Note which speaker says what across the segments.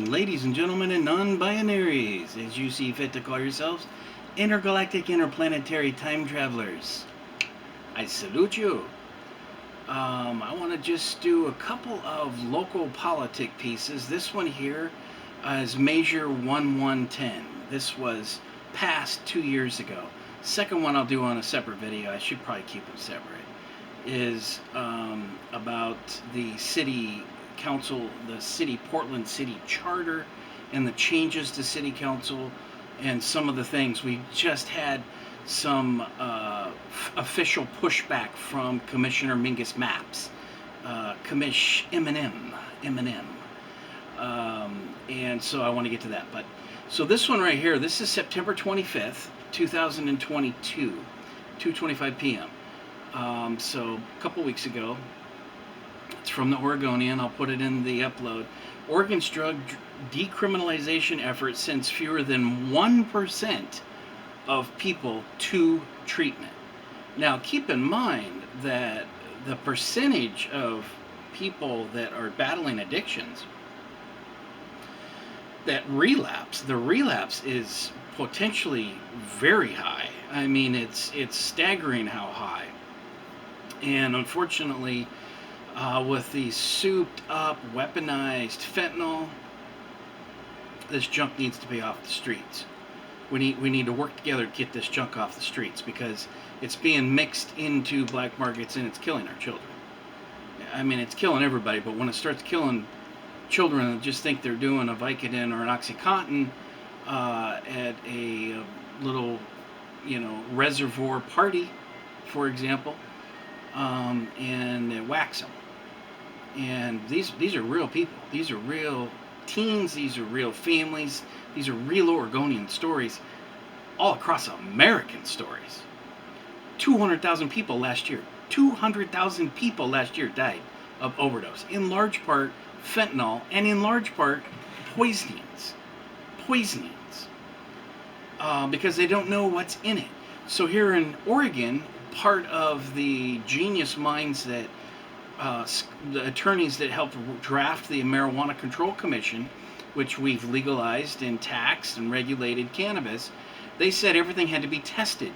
Speaker 1: evening, ladies and gentlemen and non-binaries, as you see fit to call yourselves, intergalactic interplanetary time travelers. I salute you. I want to just do a couple of local politic pieces. This one here is Measure 1110. This was passed 2 years ago. Second one I'll do on a separate video. I should probably keep them separate. Is about the city council, the Portland City Charter, and the changes to city council, and some of the things. We just had some official pushback from Commissioner Mingus Maps, Commish Eminem, and so I want to get to that. But so this one right here, this is September 25th, 2022, 2:25 p.m. So a couple weeks ago. It's from the Oregonian. I'll put it in the upload. Oregon's drug decriminalization effort sends fewer than 1% of people to treatment. Now, keep in mind that the percentage of people that are battling addictions that relapse, the relapse is potentially very high. I mean, it's staggering how high. And unfortunately, with the souped up, weaponized fentanyl, this junk needs to be off the streets. We need to work together to get this junk off the streets, because it's being mixed into black markets and it's killing our children. I mean, it's killing everybody, but when it starts killing children that just think they're doing a Vicodin or an Oxycontin at a little, reservoir party, for example, and it whacks them. And these are real people. These are real teens. These are real families. These are real Oregonian stories, all across American stories. 200,000 people last year. 200,000 people last year died of overdose. In large part fentanyl, and in large part poisonings. Because they don't know what's in it. So here in Oregon, part of the genius minds that the attorneys that helped draft the Marijuana Control Commission, which we've legalized and taxed and regulated cannabis, they said everything had to be tested.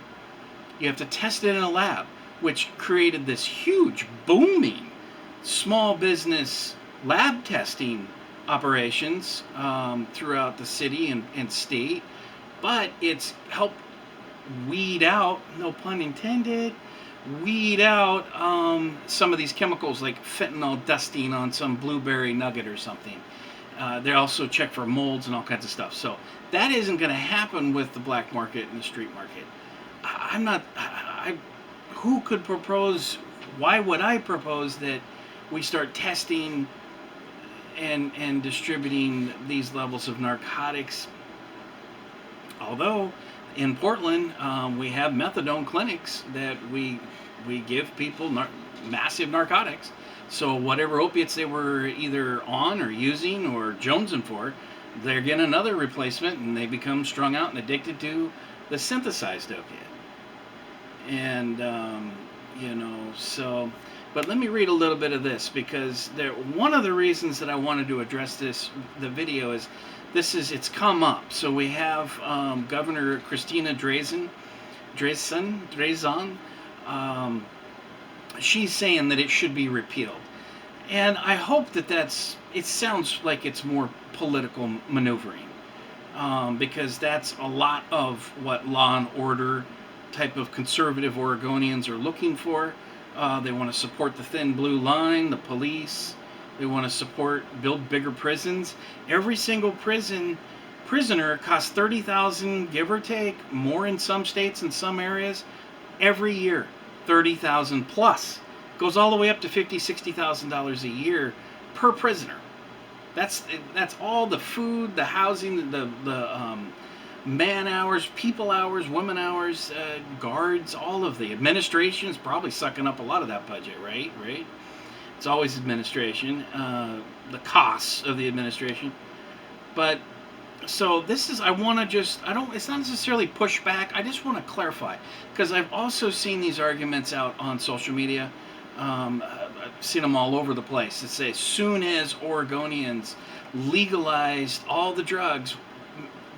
Speaker 1: You have to test it in a lab, which created this huge, booming, small business lab testing operations throughout the city and state. But it's helped weed out, no pun intended, some of these chemicals like fentanyl dusting on some blueberry nugget or something. They also check for molds and all kinds of stuff. So that isn't going to happen with the black market and the street market. Who could propose, why would I propose that we start testing and distributing these levels of narcotics? Although in Portland, we have methadone clinics that we give people massive narcotics. So whatever opiates they were either on or using or jonesing for, they're getting another replacement, and they become strung out and addicted to the synthesized opiate. And so. But let me read a little bit of this, because one of the reasons that I wanted to address the video is. It's come up. So we have Governor Christine Drazan. She's saying that it should be repealed. And I hope it sounds like it's more political maneuvering. Because that's a lot of what law and order type of conservative Oregonians are looking for. They want to support the thin blue line, the police. They want to build bigger prisons. Every single prisoner costs $30,000, give or take, more in some states and some areas, every year. $30,000 plus. Goes all the way up to $50,000, $60,000 a year per prisoner. That's all the food, the housing, the man hours, people hours, women hours, guards, all of the administration is probably sucking up a lot of that budget, right? It's always administration, the costs of the administration. But so it's not necessarily pushback. I just want to clarify, because I've also seen these arguments out on social media. I've seen them all over the place that say, as soon as Oregonians legalized all the drugs,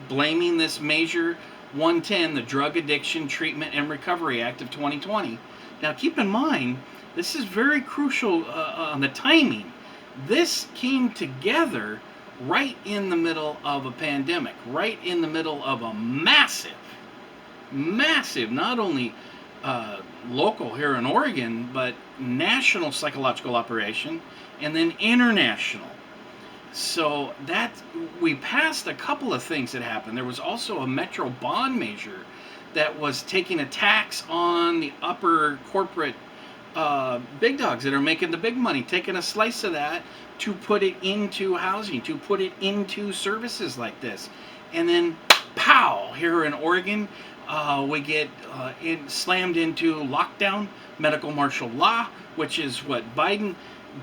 Speaker 1: blaming this Measure 110, the Drug Addiction Treatment and Recovery Act of 2020. Now, keep in mind, this is very crucial on the timing. This came together right in the middle of a pandemic, right in the middle of a massive, not only local here in Oregon, but national psychological operation, and then international. So that we passed a couple of things that happened. There was also a Metro bond measure that was taking a tax on the upper corporate big dogs that are making the big money, taking a slice of that to put it into housing, to put it into services like this. And then, pow, here in Oregon, we get slammed into lockdown, medical martial law, which is what Biden,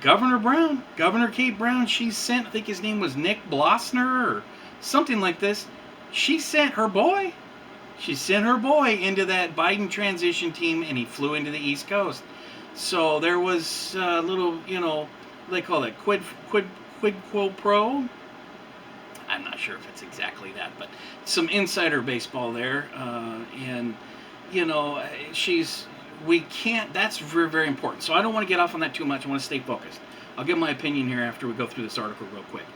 Speaker 1: Governor Kate Brown, she sent, I think his name was Nick Blossner or something like this. She sent her boy into that Biden transition team, and he flew into the East Coast. So there was a little, they call it quid quo pro. I'm not sure if it's exactly that, but some insider baseball there. And, we can't, that's very, very important. So I don't want to get off on that too much. I want to stay focused. I'll give my opinion here after we go through this article real quick.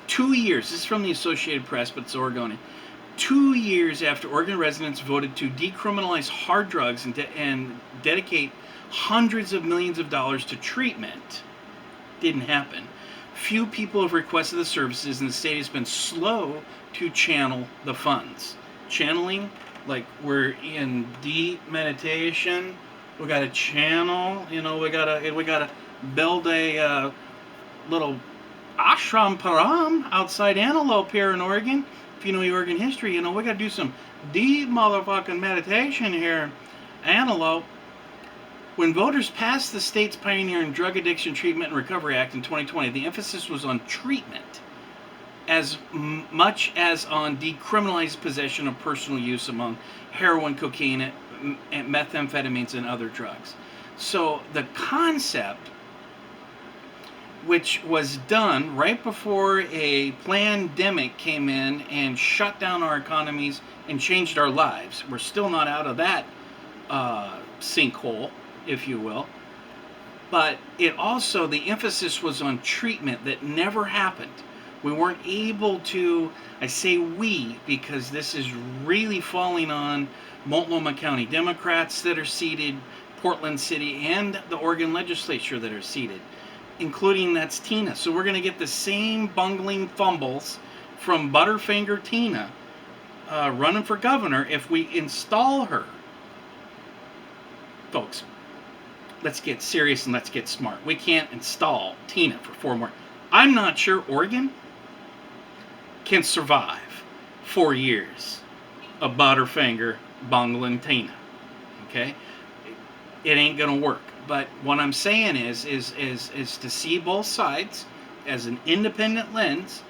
Speaker 1: 2 years, this is from the Associated Press, but it's Oregonian. 2 years after Oregon residents voted to decriminalize hard drugs and dedicate hundreds of millions of dollars to treatment, didn't happen. Few people have requested the services, and the state has been slow to channel the funds. Channeling, like we're in deep meditation, we got to channel. We gotta build a little ashram param outside Antelope here in Oregon. If you know your Oregon history, we got to do some deep motherfucking meditation here in Antelope. When voters passed the state's pioneering Drug Addiction Treatment and Recovery Act in 2020, the emphasis was on treatment as much as on decriminalized possession of personal use among heroin, cocaine, and methamphetamines and other drugs. So the concept, which was done right before a pandemic came in and shut down our economies and changed our lives. We're still not out of that sinkhole, if you will. But it also, the emphasis was on treatment that never happened. We weren't able to, I say we, because this is really falling on Multnomah County Democrats that are seated, Portland City, and the Oregon legislature that are seated, including that's Tina. So we're going to get the same bungling fumbles from Butterfinger Tina running for governor if we install her. Folks, let's get serious and let's get smart. We can't install Tina for 4 more. I'm not sure Oregon can survive 4 years of Butterfinger bungling Tina. Okay? It ain't gonna work. But what I'm saying is to see both sides as an independent lens.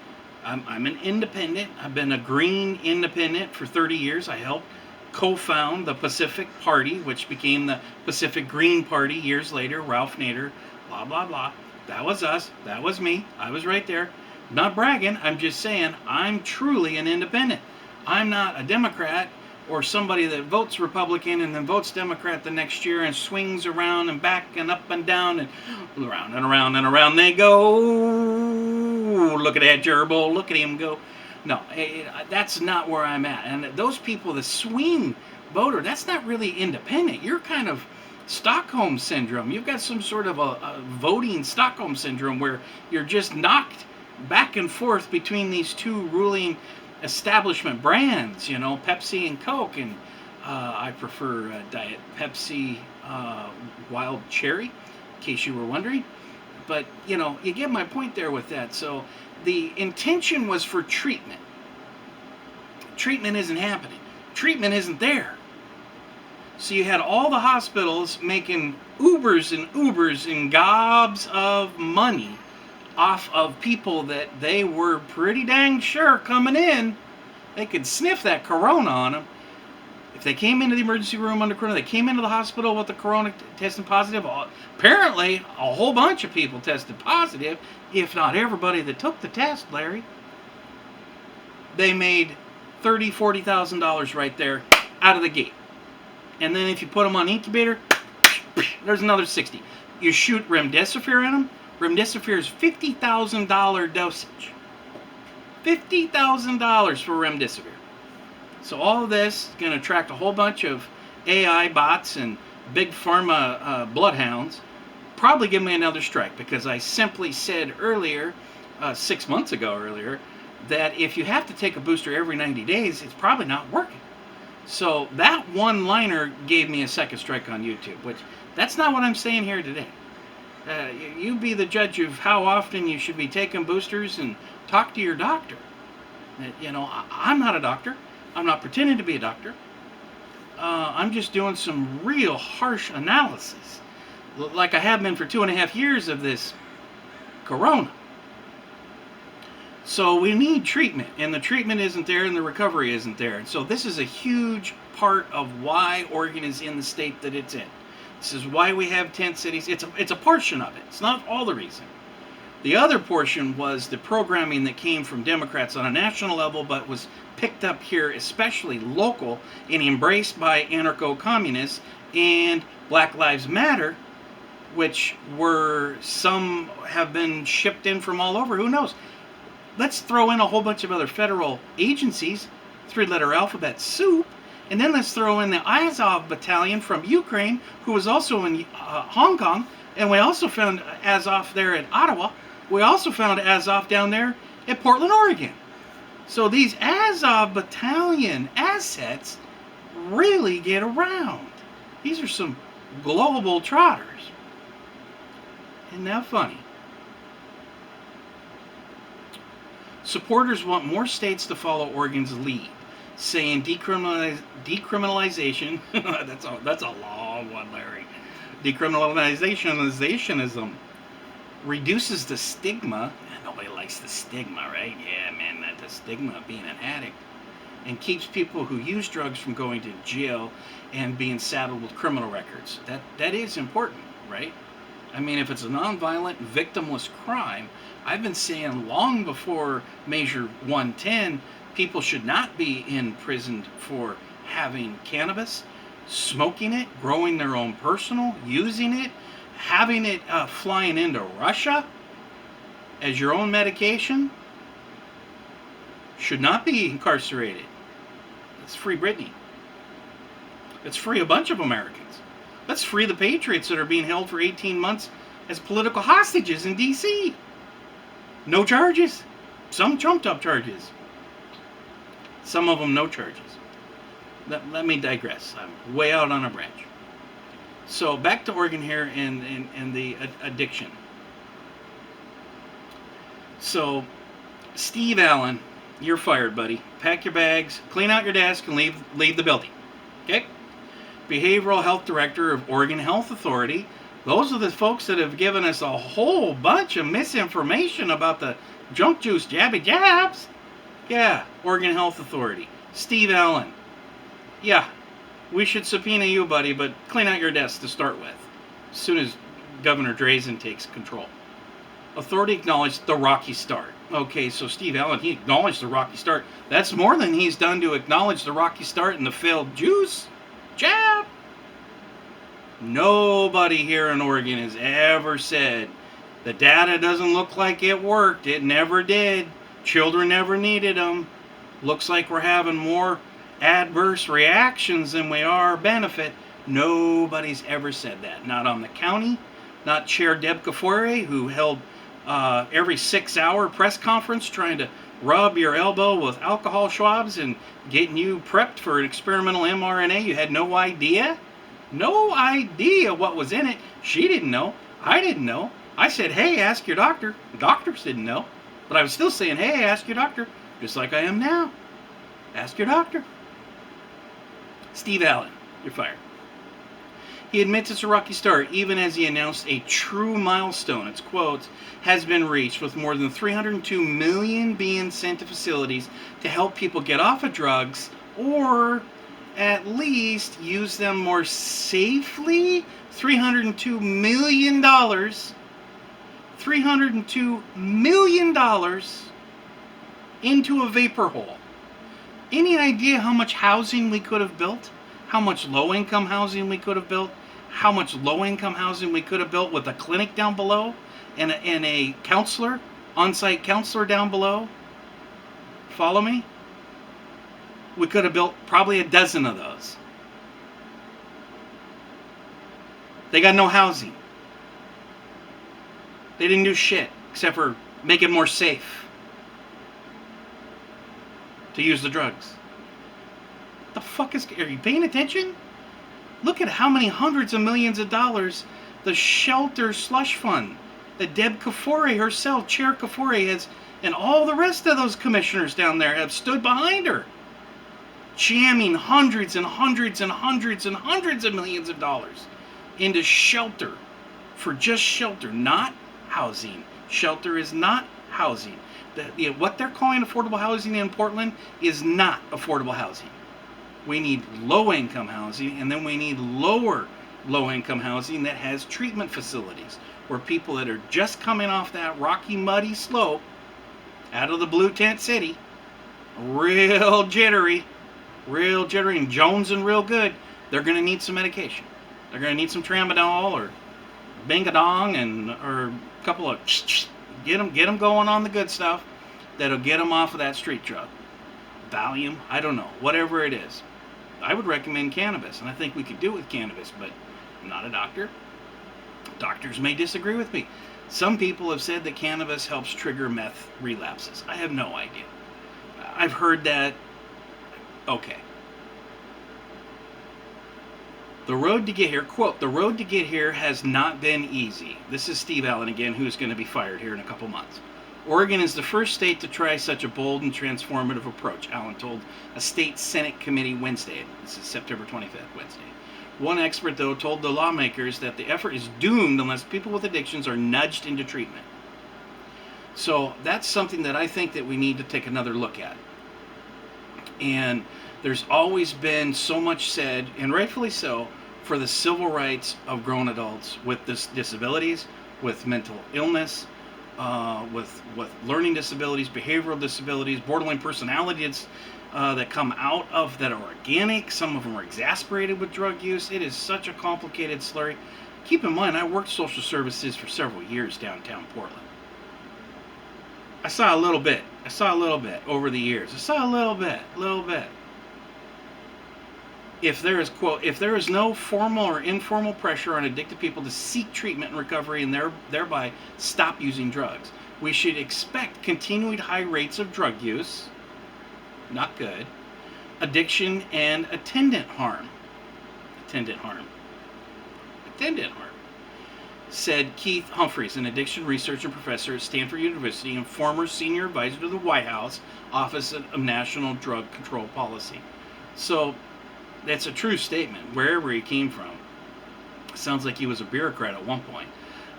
Speaker 1: I'm an independent. I've been a green independent for 30 years. I helped co-found the Pacific Party, which became the Pacific Green Party years later. Ralph Nader, blah, blah, blah. That was us. That was me. I was right there. Not bragging. I'm just saying I'm truly an independent. I'm not a Democrat or somebody that votes Republican and then votes Democrat the next year and swings around and back and up and down and around and around and around they go. Look at that gerbil. Look at him go. No, that's not where I'm at. And those people, the swing voter, that's not really independent. You're kind of Stockholm syndrome. You've got some sort of a voting Stockholm syndrome where you're just knocked back and forth between these two ruling establishment brands, Pepsi and Coke. And I prefer Diet Pepsi Wild Cherry, in case you were wondering. But, you get my point there with that. So the intention was for treatment. Treatment isn't happening. Treatment isn't there. So you had all the hospitals making Ubers and gobs of money off of people that they were pretty dang sure coming in. They could sniff that corona on them. If they came into the emergency room under corona, they came into the hospital with the corona testing positive. Apparently, a whole bunch of people tested positive, if not everybody that took the test, Larry. They made $30,000-$40,000 right there out of the gate. And then if you put them on incubator, there's another 60. You shoot remdesivir in them. Remdesivir is $50,000 dosage. $50,000 for remdesivir. So all of this is going to attract a whole bunch of AI bots and big pharma bloodhounds. Probably give me another strike, because I simply said earlier, 6 months ago earlier, that if you have to take a booster every 90 days, it's probably not working. So that one-liner gave me a second strike on YouTube, which that's not what I'm saying here today. You be the judge of how often you should be taking boosters, and talk to your doctor. I'm not a doctor. I'm not pretending to be a doctor. I'm just doing some real harsh analysis, like I have been for 2.5 years of this corona. So we need treatment, and the treatment isn't there, and the recovery isn't there. And so this is a huge part of why Oregon is in the state that it's in. This is why we have 10 cities. It's a portion of it. It's not all the reason. The other portion was the programming that came from Democrats on a national level, but was picked up here, especially local, and embraced by anarcho-communists and Black Lives Matter, which some have been shipped in from all over. Who knows? Let's throw in a whole bunch of other federal agencies, three-letter alphabet soup, and then let's throw in the Azov battalion from Ukraine, who was also in Hong Kong, and we also found Azov there in Ottawa. We also found Azov down there in Portland, Oregon. So these Azov battalion assets really get around. These are some global trotters. Isn't that funny? Supporters want more states to follow Oregon's lead, saying decriminalization, that's a long one, Larry. Decriminalizationism reduces the stigma. Nobody likes the stigma, right? Yeah, man, the stigma of being an addict, and keeps people who use drugs from going to jail and being saddled with criminal records. That is important, right? I mean, if it's a nonviolent, victimless crime, I've been saying long before Measure 110, people should not be imprisoned for having cannabis, smoking it, growing their own personal, using it, having it flying into Russia as your own medication. Should not be incarcerated. Let's free Britney. Let's free a bunch of Americans. Let's free the patriots that are being held for 18 months as political hostages in D.C. No charges. Some trumped up charges. Some of them no charges. Let me digress. I'm way out on a branch. So back to Oregon here and the addiction. So Steve Allen, you're fired, buddy. Pack your bags, clean out your desk, and leave the building. Okay? Behavioral Health Director of Oregon Health Authority. Those are the folks that have given us a whole bunch of misinformation about the junk juice jabby jabs. Yeah, Oregon Health Authority. Steve Allen. Yeah, we should subpoena you, buddy, but clean out your desk to start with, as soon as Governor Drazan takes control. Authority acknowledged the rocky start. Okay, so Steve Allen, he acknowledged the rocky start. That's more than he's done to acknowledge the rocky start and the failed juice jab. Nobody here in Oregon has ever said the data doesn't look like it worked. It never did. Children never needed them. Looks like we're having more adverse reactions than we are benefit. Nobody's ever said that. Not on the county. Not Chair Deb Kafore, who held every 6-hour press conference trying to rub your elbow with alcohol swabs and getting you prepped for an experimental mRNA. You had no idea. No idea what was in it. She didn't know. I didn't know. I said, hey, ask your doctor. Doctors didn't know. But I was still saying, hey, ask your doctor. Just like I am now. Ask your doctor. Steve Allen, you're fired. He admits it's a rocky start, even as he announced a true milestone, it's quotes, has been reached, with more than $302 million being sent to facilities to help people get off of drugs or at least use them more safely. $302 million. $302 million into a vapor hole. Any idea how much housing we could have built? How much low-income housing we could have built? How much low-income housing we could have built with a clinic down below and a counselor, on-site counselor down below? Follow me? We could have built probably a dozen of those. They got no housing. They didn't do shit except for make it more safe to use the drugs. The fuck is... Are you paying attention? Look at how many hundreds of millions of dollars the shelter slush fund that Deb Kafori herself, Chair Kafori, has, and all the rest of those commissioners down there have stood behind her, jamming hundreds and hundreds and hundreds and hundreds of millions of dollars into shelter, for just shelter, not housing. Shelter is not housing. What they're calling affordable housing in Portland is not affordable housing. We need low-income housing, and then we need low-income housing that has treatment facilities where people that are just coming off that rocky, muddy slope out of the blue tent city, real jittery and jonesing real good, they're going to need some medication. They're going to need some tramadol or Bengadong or a couple of get them going on the good stuff that'll get them off of that street drug. Valium, I don't know, whatever it is. I would recommend cannabis, and I think we could do it with cannabis, but I'm not a doctor. Doctors may disagree with me. Some people have said that cannabis helps trigger meth relapses. I have no idea. I've heard that. Okay. The road to get here, quote, the road to get here has not been easy. This is Steve Allen again, who's going to be fired here in a couple months. Oregon is the first state to try such a bold and transformative approach, Allen told a state Senate committee Wednesday. This is September 25th, Wednesday. One expert, though, told the lawmakers that the effort is doomed unless people with addictions are nudged into treatment. So that's something that I think that we need to take another look at. And there's always been so much said, and rightfully so, for the civil rights of grown adults with disabilities, with mental illness, with learning disabilities, behavioral disabilities, borderline personalities that come out of that are organic. Some of them are exasperated with drug use. It is such a complicated slurry. Keep in mind, I worked social services for several years downtown Portland. I saw a little bit over the years. I saw a little bit. If there is, quote, if there is no formal or informal pressure on addicted people to seek treatment and recovery and thereby stop using drugs, we should expect continued high rates of drug use, not good, addiction, and attendant harm, said Keith Humphreys, an addiction researcher and professor at Stanford University and former senior advisor to the White House Office of National Drug Control Policy. So that's a true statement, wherever he came from. Sounds like he was a bureaucrat at one point.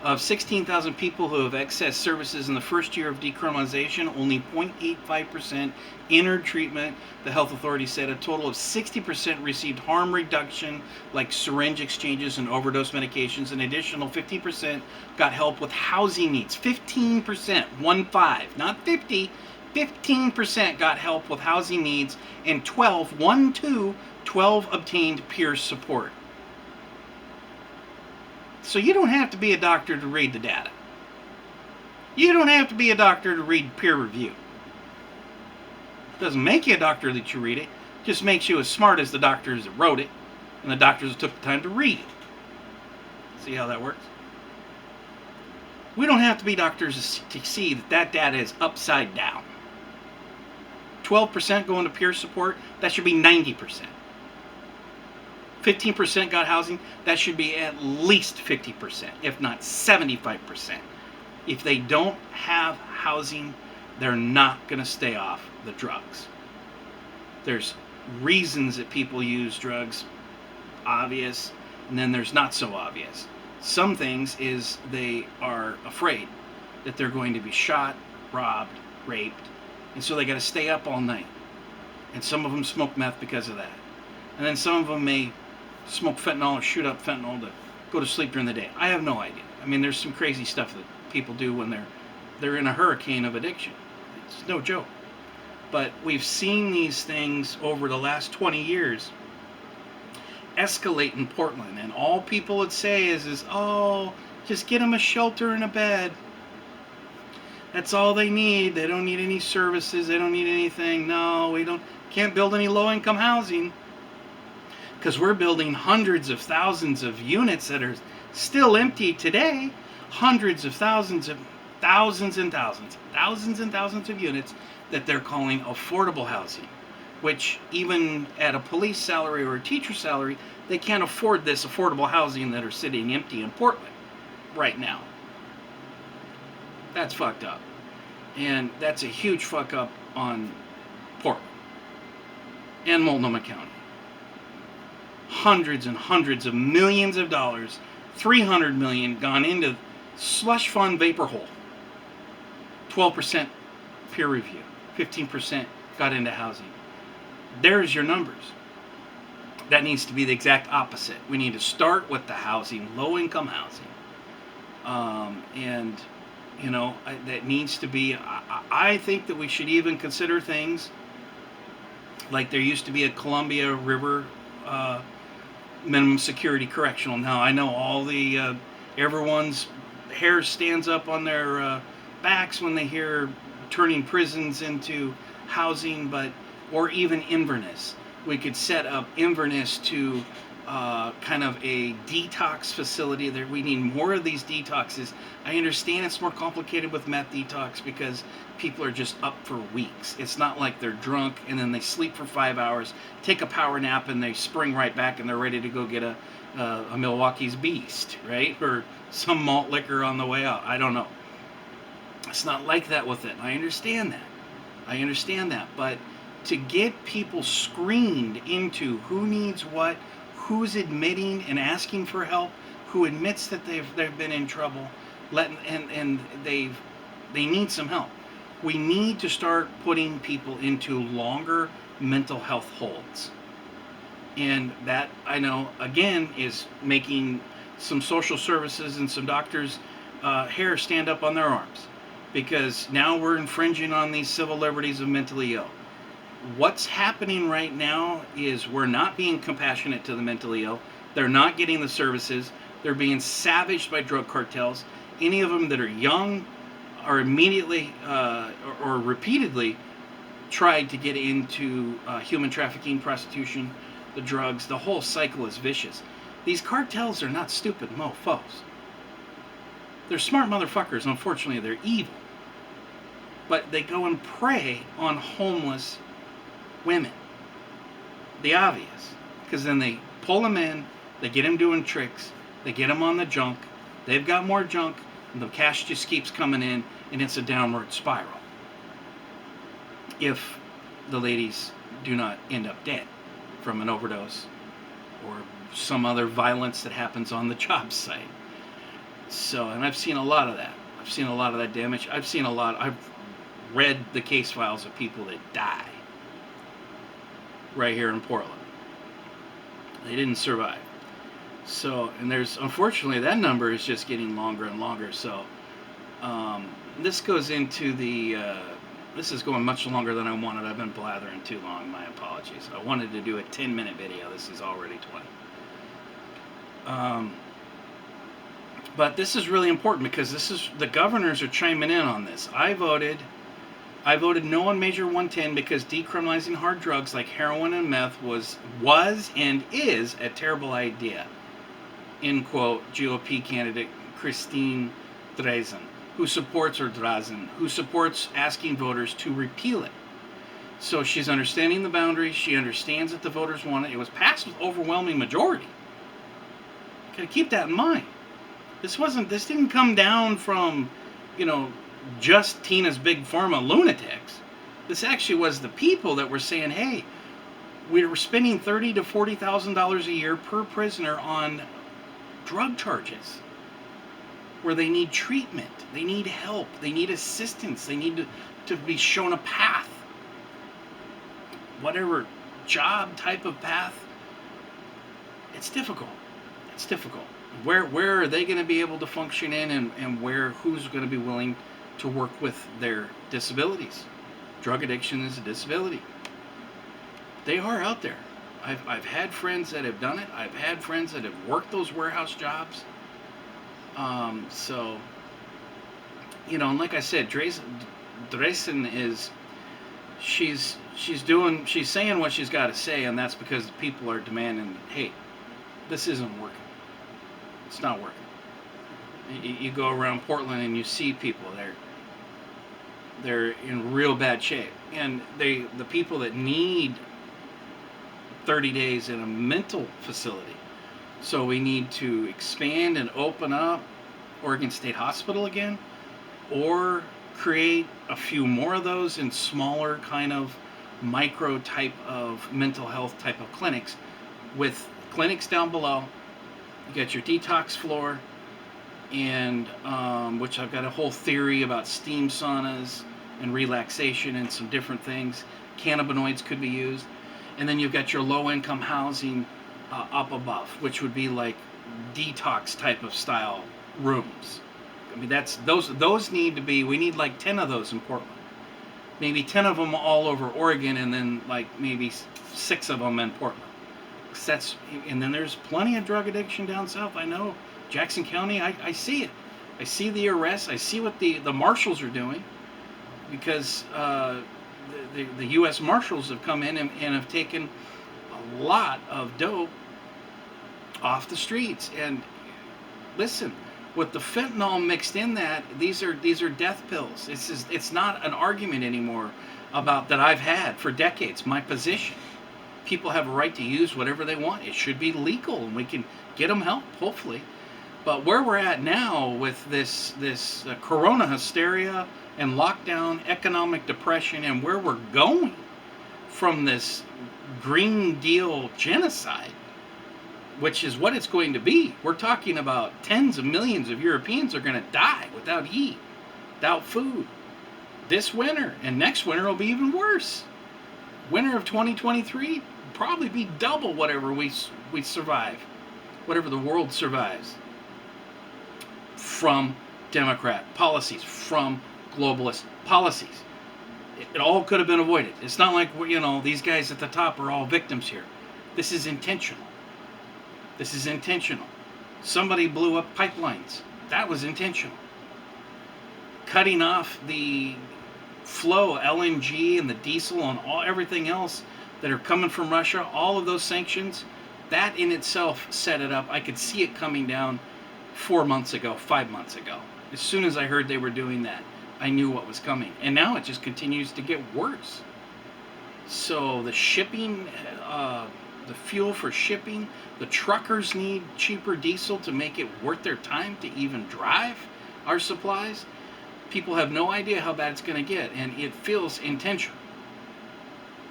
Speaker 1: Of 16,000 people who have accessed services in the first year of decriminalization, only 0.85% entered treatment. The health authority said a total of 60% received harm reduction, like syringe exchanges and overdose medications. An additional 15% got help with housing needs. 15%, 1-5, not 50. 15% got help with housing needs, and 12 obtained peer support. So you don't have to be a doctor to read the data. You don't have to be a doctor to read peer review. It doesn't make you a doctor that you read it. It just makes you as smart as the doctors that wrote it and the doctors that took the time to read it. See how that works? We don't have to be doctors to see that data is upside down. 12% going to peer support, that should be 90%. 15% got housing, that should be at least 50%, if not 75%. If they don't have housing, they're not going to stay off the drugs. There's reasons that people use drugs, obvious, and then there's not so obvious. Some things is they are afraid that they're going to be shot, robbed, raped, and so they got to stay up all night. And some of them smoke meth because of that. and then some of them may smoke fentanyl or shoot up fentanyl to go to sleep during the day. I have no idea. I mean, there's some crazy stuff that people do when they're in a hurricane of addiction. It's no joke. But we've seen these things over the last 20 years escalate in Portland, and all people would say is oh, just get them a shelter and a bed. That's all they need. They don't need any services. They don't need anything. No, we can't build any low-income housing, because we're building hundreds of thousands of units that are still empty today. Hundreds of thousands and thousands of units that they're calling affordable housing, which even at a police salary or a teacher salary, they can't afford this affordable housing that are sitting empty in Portland right now. That's fucked up. And that's a huge fuck up on Portland and Multnomah County. Hundreds and hundreds of millions of dollars, 300 million gone into slush fund vapor hole. 12% peer review, 15% got into housing. There's your numbers. That needs to be the exact opposite. We need to start with the housing, low-income housing. And, you know, that needs to be, I think that we should even consider things like there used to be a Columbia River minimum security correctional. Now, I know all the, everyone's hair stands up on their backs when they hear turning prisons into housing, or even Inverness. We could set up Inverness to kind of a detox facility. There, we need more of these detoxes. I understand it's more complicated with meth detox because people are just up for weeks. It's not like they're drunk and then they sleep for 5 hours, take a power nap, and they spring right back and they're ready to go get a Milwaukee's Beast, right? Or some malt liquor on the way out. I don't know. It's not like that with it. I understand that. But to get people screened into who needs what, who's admitting and asking for help, who admits that they've been in trouble, and they need some help. We need to start putting people into longer mental health holds. And that, I know, again, is making some social services and some doctors' hair stand up on their arms, because now we're infringing on these civil liberties of mentally ill. What's happening right now is we're not being compassionate to the mentally ill. They're not getting the services. They're being savaged by drug cartels. Any of them that are young are immediately or repeatedly tried to get into human trafficking, prostitution, the drugs. The whole cycle is vicious. These cartels are not stupid mofos. They're smart motherfuckers. Unfortunately, they're evil. But they go and prey on homeless women. The obvious. Because then they pull them in, they get them doing tricks, they get them on the junk, they've got more junk, and the cash just keeps coming in, and it's a downward spiral. If the ladies do not end up dead from an overdose or some other violence that happens on the job site. So, and I've seen a lot of that. I've seen a lot of that damage. I've read the case files of people that die right here in Portland. They didn't survive. So, and there's, unfortunately, that number is just getting longer and longer. So, this goes into the, this is going much longer than I wanted. I've been blathering too long. My apologies. I wanted to do a 10-minute video. This is already 20. But this is really important because this is, the governors are chiming in on this. I voted no on Measure 110 because decriminalizing hard drugs like heroin and meth was and is a terrible idea. End quote, GOP candidate Christine Drazan, who supports asking voters to repeal it. So she's understanding the boundaries. She understands that the voters want it. It was passed with overwhelming majority. Gotta keep that in mind. This didn't come down from, just Tina's big pharma lunatics. This actually was the people that were saying, hey, we're spending $30,000 to $40,000 a year per prisoner on drug charges where they need treatment, they need help, they need assistance, they need to be shown a path, whatever job type of path It's difficult. It's difficult. Where are they going to be able to function in, and who's going to be willing to work with their disabilities? Drug addiction is a disability. They are out there. I've had friends that have done it. I've had friends that have worked those warehouse jobs. So, and like I said, Drazan is, she's saying what she's got to say, and that's because people are demanding, hey, this isn't working. It's not working. You go around Portland and you see people they're in real bad shape, and the people that need 30 days in a mental facility. So we need to expand and open up Oregon State Hospital again, or create a few more of those in smaller kind of micro type of mental health type of clinics, with clinics down below. You got your detox floor, and which I've got a whole theory about steam saunas and relaxation and some different things. Cannabinoids could be used. And then you've got your low-income housing up above, which would be like detox type of style rooms. I mean, those need to be. We need like 10 of those in Portland, maybe 10 of them all over Oregon, and then like maybe 6 of them in Portland. And then there's plenty of drug addiction down south. I know Jackson County. I see it. I see the arrests. I see what the marshals are doing, because the U.S. Marshals have come in and have taken a lot of dope off the streets. And listen, with the fentanyl mixed in that, these are death pills. It's not an argument anymore about that I've had for decades. My position. People have a right to use whatever they want. It should be legal, and we can get them help, hopefully. But where we're at now with this corona hysteria and lockdown, economic depression, and where we're going from this Green Deal genocide, which is what it's going to be. We're talking about tens of millions of Europeans are going to die without heat, without food, this winter, and next winter will be even worse. Winter of 2023 will probably be double whatever we survive, whatever the world survives, from Democrat policies, from globalist policies. It all could have been avoided. It's not like, these guys at the top are all victims here. This is intentional. This is intentional. Somebody blew up pipelines. That was intentional. Cutting off the flow, LNG and the diesel and everything else that are coming from Russia, all of those sanctions, that in itself set it up. I could see it coming down 4 months ago, 5 months ago. As soon as I heard they were doing that, I knew what was coming. And now it just continues to get worse. So the shipping, the fuel for shipping, the truckers need cheaper diesel to make it worth their time to even drive our supplies. People have no idea how bad it's going to get, and it feels intentional.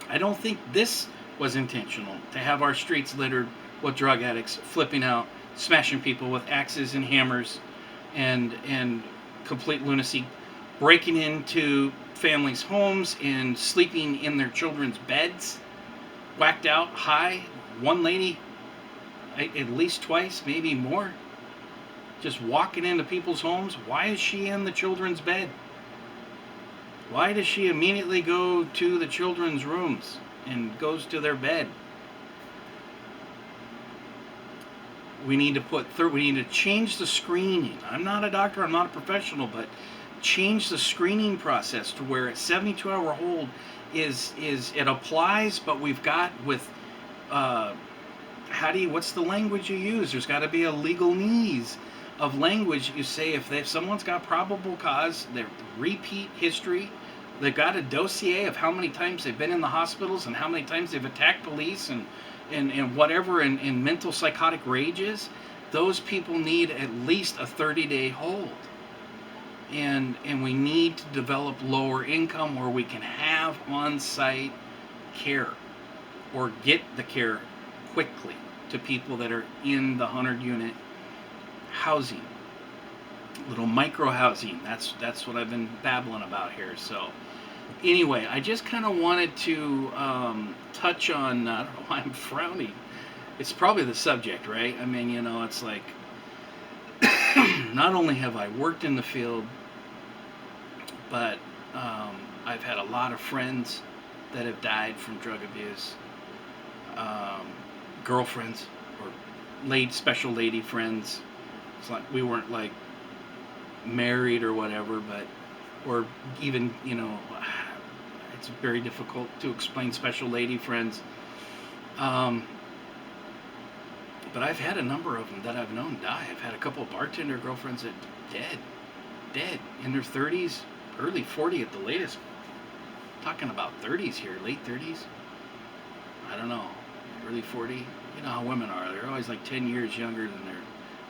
Speaker 1: I don't think this was intentional, to have our streets littered with drug addicts flipping out, smashing people with axes and hammers, and complete lunacy, breaking into families' homes and sleeping in their children's beds, whacked out, high. One lady, at least twice, maybe more, just walking into people's homes. Why is she in the children's bed? Why does she immediately go to the children's rooms and goes to their bed? We need to change the screening. I'm not a doctor, I'm not a professional, but change the screening process to where a 72-hour hold is it applies, but we've got with what's the language you use? There's got to be a legalese of language. You say if someone's got probable cause, their repeat history, they've got a dossier of how many times they've been in the hospitals and how many times they've attacked police and whatever in mental psychotic rages, those people need at least a 30-day hold. And we need to develop lower income where we can have on-site care or get the care quickly to people that are in the 100-unit housing, little micro housing. That's what I've been babbling about here. So anyway, I just kind of wanted to touch on, I don't know why I'm frowning. it's probably the subject, right? I mean, it's like not only have I worked in the field, but I've had a lot of friends that have died from drug abuse, um, girlfriends or special lady friends. It's like we weren't like married or whatever, but or even it's very difficult to explain special lady friends. Um, but I've had a number of them that I've known die. I've had a couple of bartender girlfriends that dead in their 30s, early 40 at the latest. Talking about 30s here, late 30s. I don't know, early 40. You know how women are. They're always like 10 years younger than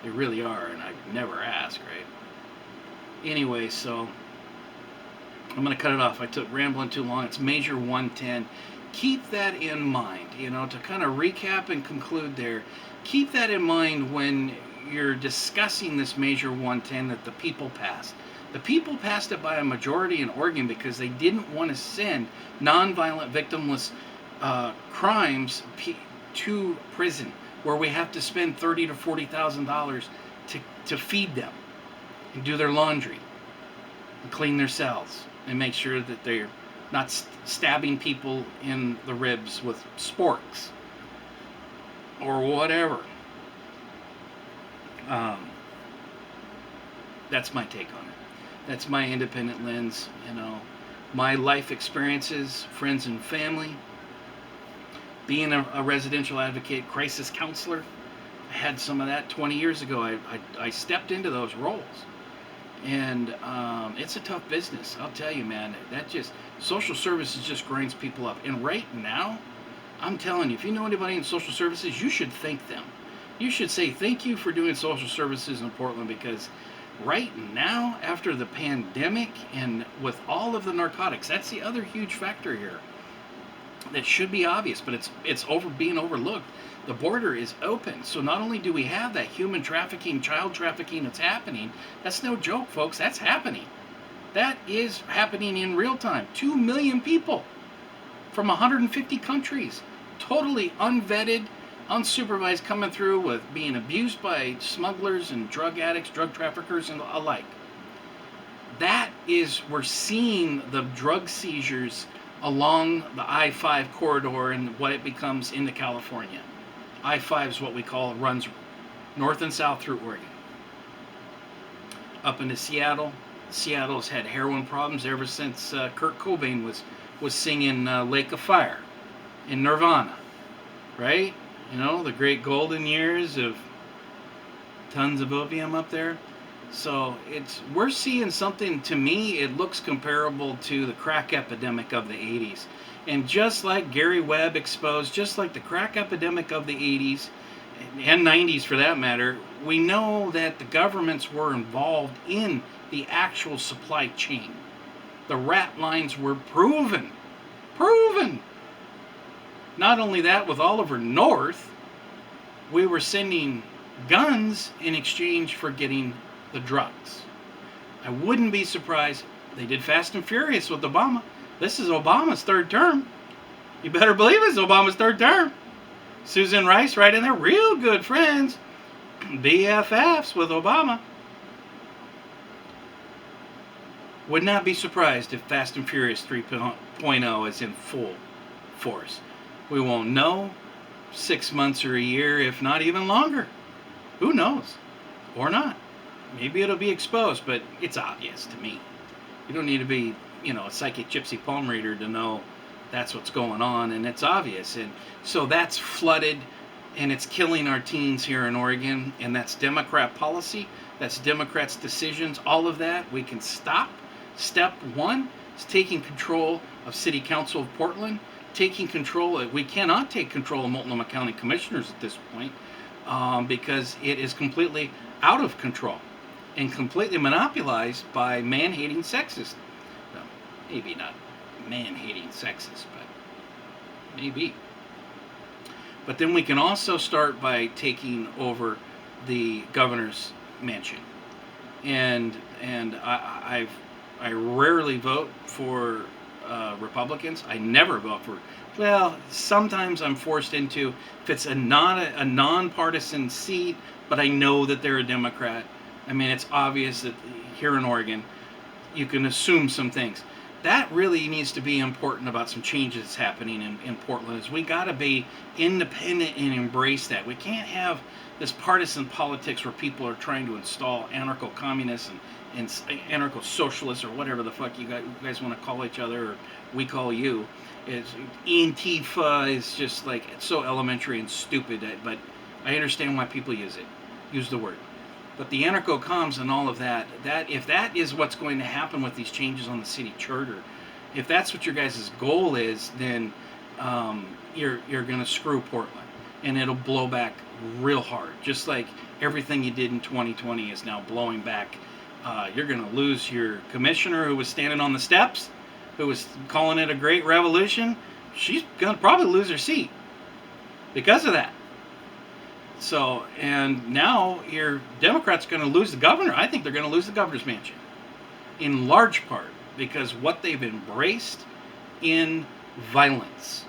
Speaker 1: they really are, and I never ask, right? Anyway, so I'm going to cut it off. I took rambling too long. It's Measure 110. Keep that in mind, to kind of recap and conclude there. Keep that in mind when you're discussing this Measure 110 that the people passed. The people passed it by a majority in Oregon because they didn't want to send nonviolent victimless crimes to prison, where we have to spend $30,000 to $40,000 to feed them and do their laundry and clean their cells and make sure that they're not stabbing people in the ribs with sporks or whatever. That's my take on it. That's my independent lens, my life experiences, friends and family, being a residential advocate, crisis counselor. I had some of that 20 years ago. I stepped into those roles. And it's a tough business, I'll tell you, man. Social services just grinds people up. And right now, I'm telling you, if you know anybody in social services, you should thank them. You should say thank you for doing social services in Portland, because right now, after the pandemic and with all of the narcotics, that's the other huge factor here that should be obvious, but it's being overlooked. The border is open, so not only do we have that human trafficking, child trafficking that's happening, that's no joke, folks, that's happening. That is happening in real time. 2 million people from 150 countries, totally unvetted, unsupervised, coming through with being abused by smugglers and drug addicts, drug traffickers, and alike. We're seeing the drug seizures along the I-5 corridor and what it becomes into California. I-5 is what we call runs north and south through Oregon. Up into Seattle. Seattle's had heroin problems ever since Kurt Cobain was singing Lake of Fire in Nirvana, right? The great golden years of tons of opium up there. So we're seeing something, to me, it looks comparable to the crack epidemic of the 80s. And just like Gary Webb exposed, just like the crack epidemic of the 80s and 90s for that matter, we know that the governments were involved in the actual supply chain. The rat lines were proven. Not only that, with Oliver North, we were sending guns in exchange for getting the drugs. I wouldn't be surprised. They did Fast and Furious with Obama. This is Obama's third term. You better believe it's Obama's third term. Susan Rice right in there, real good friends, BFFs with Obama. Would not be surprised if Fast and Furious 3.0 is in full force. We won't know 6 months or a year, if not even longer. Who knows? Or not. Maybe it'll be exposed, but it's obvious to me. You don't need to be, a psychic gypsy palm reader to know that's what's going on, and it's obvious. And so that's flooded, and it's killing our teens here in Oregon, and that's Democrat policy. That's Democrats' decisions. All of that we can stop. Step one is taking control of City Council of Portland, taking control. We cannot take control of Multnomah County Commissioners at this point because it is completely out of control and completely monopolized by man-hating sexists. Well, maybe not man-hating sexists, but maybe. But then we can also start by taking over the governor's mansion. And I rarely vote for Republicans. I never vote for Well, sometimes I'm forced into, if it's not a nonpartisan seat, but I know that they're a Democrat. I mean, it's obvious that here in Oregon, you can assume some things. That really needs to be important about some changes happening in Portland. Is we got to be independent and embrace that. We can't have this partisan politics where people are trying to install anarcho-communists and anarcho-socialists or whatever the fuck you guys want to call each other, or we call you. It's, Antifa is just like, it's so elementary and stupid, but I understand why people use it. Use the word. But the anarcho-comms and all of that, if that is what's going to happen with these changes on the city charter, if that's what your guys' goal is, then you're going to screw Portland, and it'll blow back real hard. Just like everything you did in 2020 is now blowing back. You're going to lose your commissioner who was standing on the steps, who was calling it a great revolution. She's going to probably lose her seat because of that. So, and now your Democrats are going to lose the governor. I think they're going to lose the governor's mansion in large part because what they've embraced in violence.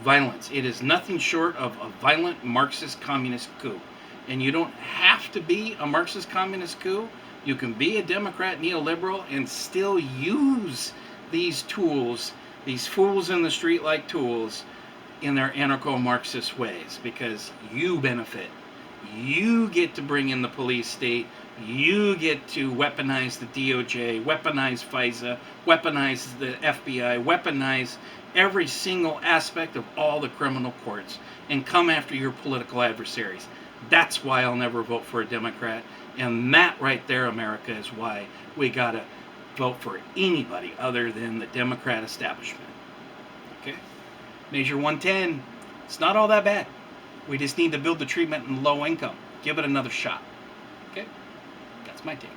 Speaker 1: Violence. It is nothing short of a violent Marxist communist coup. And you don't have to be a Marxist communist coup. You can be a Democrat neoliberal and still use these tools, these fools in the street like tools, in their anarcho-Marxist ways, because you benefit. You get to bring in the police state. You get to weaponize the DOJ, weaponize FISA, weaponize the FBI, weaponize every single aspect of all the criminal courts, and come after your political adversaries. That's why I'll never vote for a Democrat. And that right there, America, is why we gotta vote for anybody other than the Democrat establishment. Okay? Measure 110, it's not all that bad. We just need to build the treatment in low income. Give it another shot. Okay? That's my take.